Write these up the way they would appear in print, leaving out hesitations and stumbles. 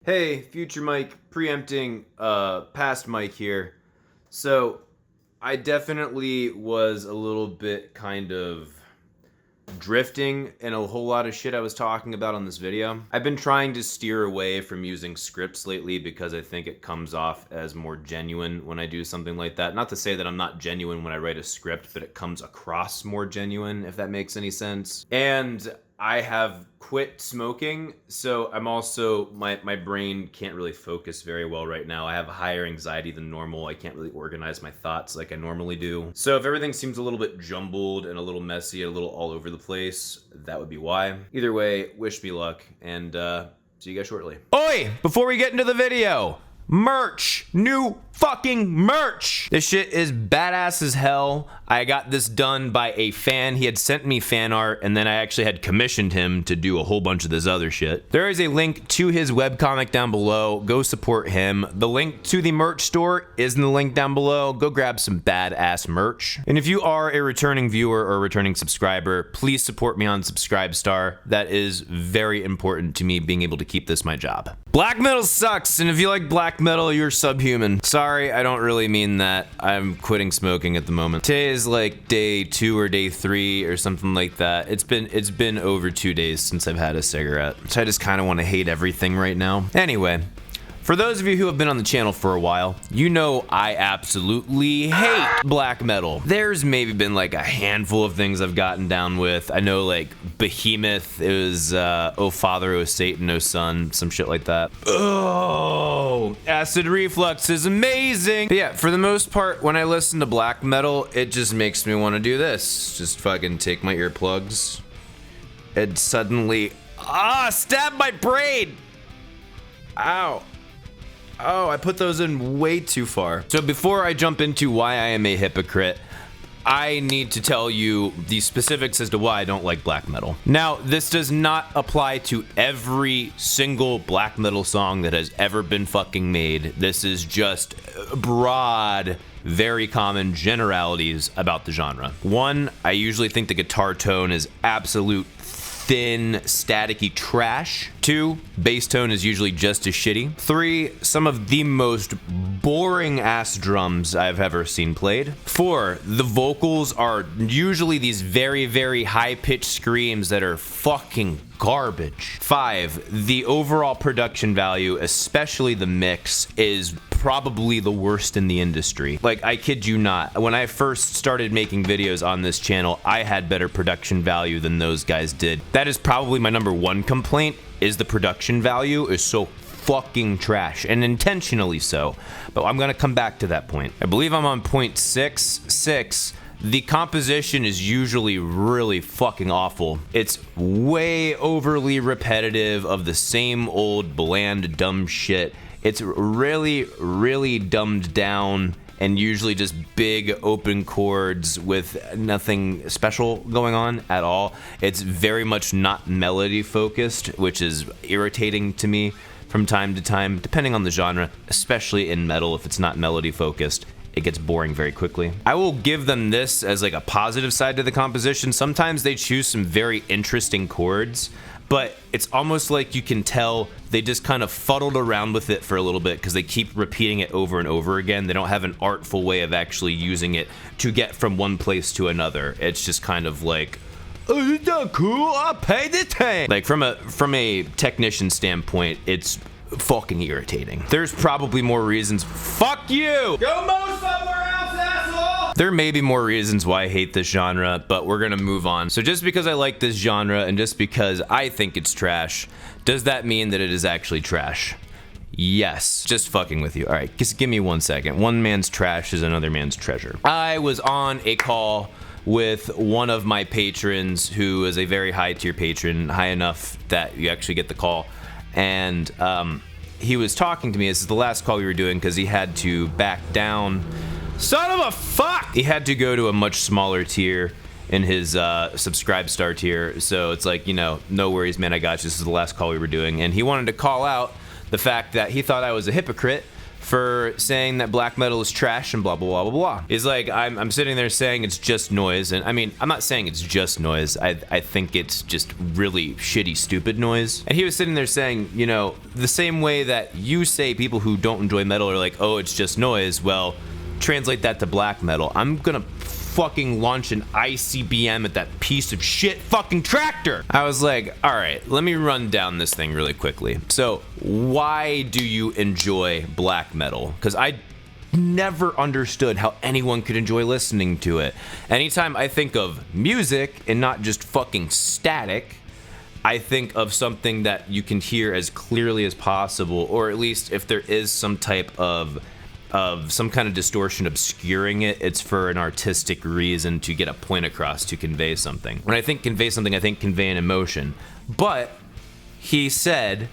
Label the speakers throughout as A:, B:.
A: Hey, future Mike, preempting past Mike here. So, I definitely was a little bit kind of drifting in a whole lot of shit I was talking about on this video. I've been trying to steer away from using scripts lately because I think it comes off as more genuine when I do something like that. Not to say that I'm not genuine when I write a script, but it comes across more genuine, if that makes any sense. And I have quit smoking, so I'm also, my brain can't really focus very well right now. I have higher anxiety than normal. I can't really organize my thoughts like I normally do. So if everything seems a little bit jumbled and a little messy and a little all over the place, that would be why. Either way, wish me luck, and see you guys shortly. Oi! Before we get into the video, merch! New fucking merch! This shit is badass as hell. I got this done by a fan. He had sent me fan art, and then I actually had commissioned him to do a whole bunch of this other shit. There is a link to his webcomic down below. Go support him. The link to the merch store is in the link down below. Go grab some badass merch. And if you are a returning viewer or a returning subscriber, please support me on Subscribestar. That is very important to me being able to keep this my job. Black metal sucks, and if you like black metal, you're subhuman. Sorry, I don't really mean that. I'm quitting smoking at the moment. Today is like day 2 or day 3 or something like that. It's been over 2 days since I've had a cigarette. So I just kind of want to hate everything right now. Anyway, for those of you who have been on the channel for a while, you know I absolutely hate black metal. There's maybe been like a handful of things I've gotten down with. I know like Behemoth, it was Oh Father, Oh Satan, Oh Son, some shit like that. Oh, Acid Reflux is amazing. But yeah, for the most part, when I listen to black metal, it just makes me want to do this. Just fucking take my earplugs and suddenly, stab my brain. Ow. Oh, I put those in way too far. So before I jump into why I am a hypocrite, I need to tell you the specifics as to why I don't like black metal. Now, this does not apply to every single black metal song that has ever been fucking made. This is just broad, very common generalities about the genre. 1, I usually think the guitar tone is absolute thin, staticky trash. 2, bass tone is usually just as shitty. 3, some of the most boring ass drums I've ever seen played. 4, the vocals are usually these very, very high pitched screams that are fucking garbage. 5, the overall production value, especially the mix, is probably the worst in the industry. Like, I kid you not, when I first started making videos on this channel, I had better production value than those guys did. That is probably my number 1 complaint, is the production value is so fucking trash, and intentionally so. But I'm gonna come back to that point. I believe I'm on point 6.6. The composition is usually really fucking awful. It's way overly repetitive of the same old bland dumb shit. It's really, really dumbed down and usually just big open chords with nothing special going on at all. It's very much not melody focused, which is irritating to me from time to time, depending on the genre, especially in metal. If it's not melody focused, it gets boring very quickly. I will give them this as like a positive side to the composition. Sometimes they choose some very interesting chords, but it's almost like you can tell they just kind of fuddled around with it for a little bit because they keep repeating it over and over again. They don't have an artful way of actually using it to get from one place to another. It's just kind of like, oh, isn't that cool? I paid this thing. Like from a technician standpoint, it's fucking irritating. There's probably more reasons. Fuck you! Go mow somewhere else, asshole! There may be more reasons why I hate this genre, but we're gonna move on. So just because I like this genre and just because I think it's trash, does that mean that it is actually trash? Yes. Just fucking with you. All right, just give me 1 second. One man's trash is another man's treasure. I was on a call with one of my patrons who is a very high tier patron, high enough that you actually get the call. And he was talking to me. This is the last call we were doing because he had to back down. Son of a fuck! He had to go to a much smaller tier in his Subscribestar tier. So it's like, you know, no worries, man, I got you. This is the last call we were doing. And he wanted to call out the fact that he thought I was a hypocrite for saying that black metal is trash and blah blah blah blah blah. He's like, I'm sitting there saying it's just noise, and I mean, I'm not saying it's just noise. I think it's just really shitty, stupid noise. And he was sitting there saying, you know, the same way that you say people who don't enjoy metal are like, oh, it's just noise. Well, translate that to black metal. I'm gonna fucking launch an ICBM at that piece of shit fucking tractor. I was like, all right, let me run down this thing really quickly. So why do you enjoy black metal? Because I never understood how anyone could enjoy listening to it. Anytime I think of music and not just fucking static, I think of something that you can hear as clearly as possible, or at least if there is some type of some kind of distortion obscuring it, it's for an artistic reason to get a point across, to convey something. When I think convey something, I think convey an emotion. But he said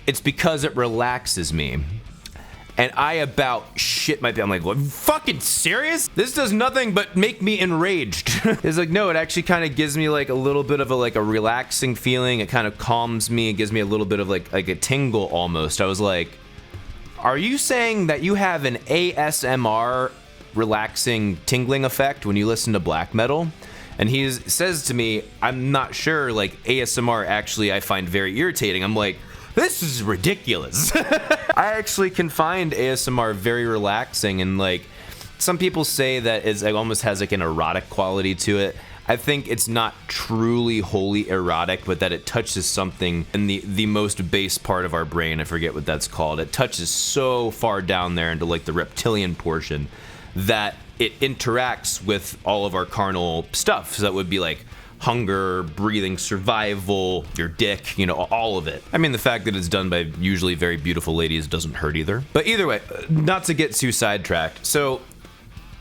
A: it's because it relaxes me. And I about shit my pants. I'm like, what, fucking serious? This does nothing but make me enraged. It's like, no, it actually kind of gives me like a little bit of a relaxing feeling. It kind of calms me. It gives me a little bit of like a tingle almost. I was like, are you saying that you have an ASMR relaxing tingling effect when you listen to black metal? And he says to me, I'm not sure, like ASMR actually I find very irritating. I'm like, this is ridiculous. I actually can find ASMR very relaxing, and like some people say that it almost has like an erotic quality to it. I think it's not truly wholly erotic, but that it touches something in the most base part of our brain. I forget what that's called. It touches so far down there into like the reptilian portion that it interacts with all of our carnal stuff. So that would be like hunger, breathing, survival, your dick, you know, all of it. I mean, the fact that it's done by usually very beautiful ladies doesn't hurt either. But either way, not to get too sidetracked. So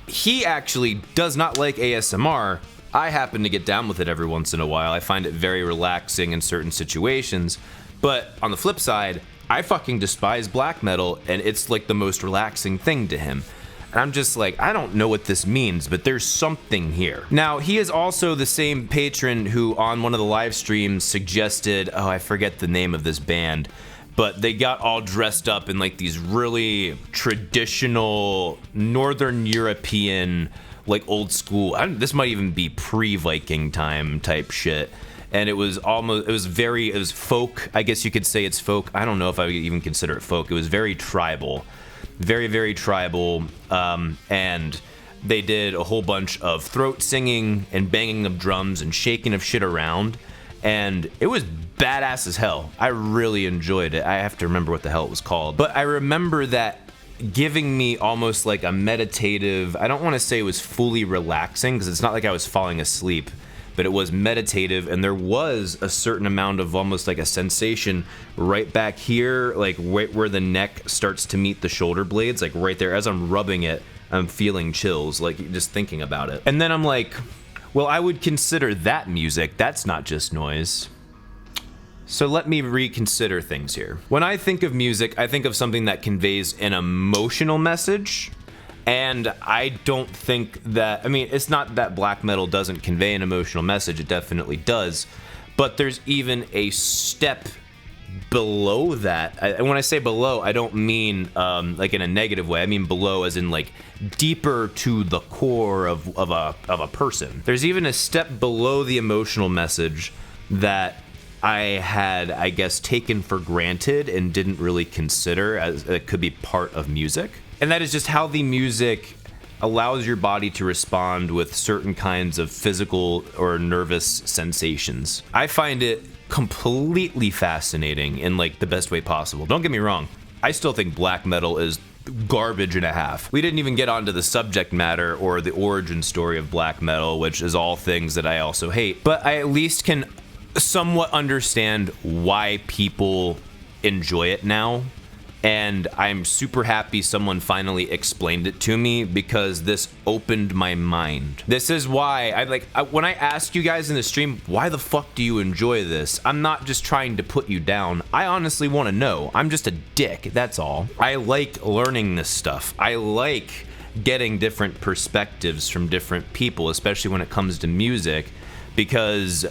A: he actually does not like ASMR. I happen to get down with it every once in a while. I find it very relaxing in certain situations. But on the flip side, I fucking despise black metal, and it's like the most relaxing thing to him. And I'm just like, I don't know what this means, but there's something here. Now, he is also the same patron who on one of the live streams suggested, oh, I forget the name of this band, but they got all dressed up in like these really traditional Northern European, like old school, this might even be pre-Viking time type shit. And it was folk, I guess you could say it's folk. I don't know if I would even consider it folk. It was very tribal. Very, very tribal. And they did a whole bunch of throat singing and banging of drums and shaking of shit around. And it was badass as hell. I really enjoyed it. I have to remember what the hell it was called. But I remember that giving me almost like a meditative, I don't want to say it was fully relaxing because it's not like I was falling asleep, but it was meditative, and there was a certain amount of almost like a sensation right back here, like right where the neck starts to meet the shoulder blades, like right there. As I'm rubbing it, I'm feeling chills, like just thinking about it. And then I'm like, well, I would consider that music. That's not just noise. So let me reconsider things here. When I think of music, I think of something that conveys an emotional message. And I don't think that, I mean, it's not that black metal doesn't convey an emotional message, it definitely does. But there's even a step below that. And when I say below, I don't mean like in a negative way. I mean below as in like deeper to the core of a person. There's even a step below the emotional message that I had, I guess, taken for granted and didn't really consider as it could be part of music. And that is just how the music allows your body to respond with certain kinds of physical or nervous sensations. I find it completely fascinating in like the best way possible. Don't get me wrong. I still think black metal is garbage and a half. We didn't even get onto the subject matter or the origin story of black metal, which is all things that I also hate. But I at least can somewhat understand why people enjoy it now. And I'm super happy someone finally explained it to me because this opened my mind. This is why when I ask you guys in the stream, why the fuck do you enjoy this? I'm not just trying to put you down. I honestly want to know. I'm just a dick, that's all. I like learning this stuff. I like getting different perspectives from different people, especially when it comes to music, because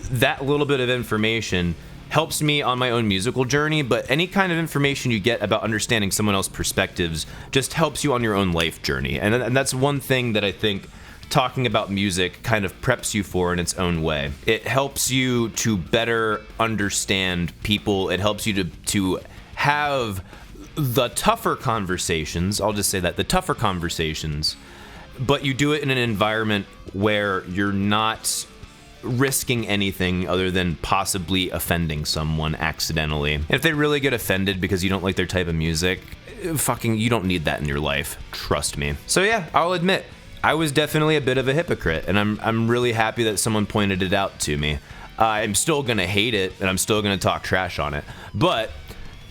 A: that little bit of information helps me on my own musical journey, but any kind of information you get about understanding someone else's perspectives just helps you on your own life journey. And that's one thing that I think talking about music kind of preps you for in its own way. It helps you to better understand people. It helps you to have the tougher conversations. I'll just say that, the tougher conversations, but you do it in an environment where you're not risking anything other than possibly offending someone accidentally. And if they really get offended because you don't like their type of music, fucking, you don't need that in your life. Trust me. So yeah, I'll admit, I was definitely a bit of a hypocrite, and I'm really happy that someone pointed it out to me. I'm still gonna hate it, and I'm still gonna talk trash on it. But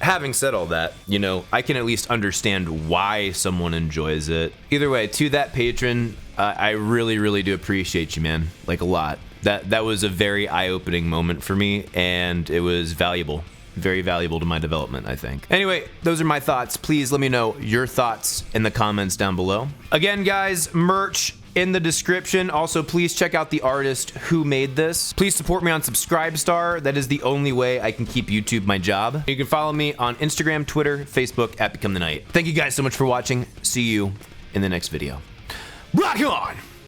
A: having said all that, you know, I can at least understand why someone enjoys it. Either way, to that patron, I really, really do appreciate you, man. Like, a lot. That was a very eye-opening moment for me, and it was valuable. Very valuable to my development, I think. Anyway, those are my thoughts. Please let me know your thoughts in the comments down below. Again, guys, merch in the description. Also, please check out the artist who made this. Please support me on Subscribestar. That is the only way I can keep YouTube my job. You can follow me on Instagram, Twitter, Facebook at Become the Night. Thank you guys so much for watching. See you in the next video. Rock on!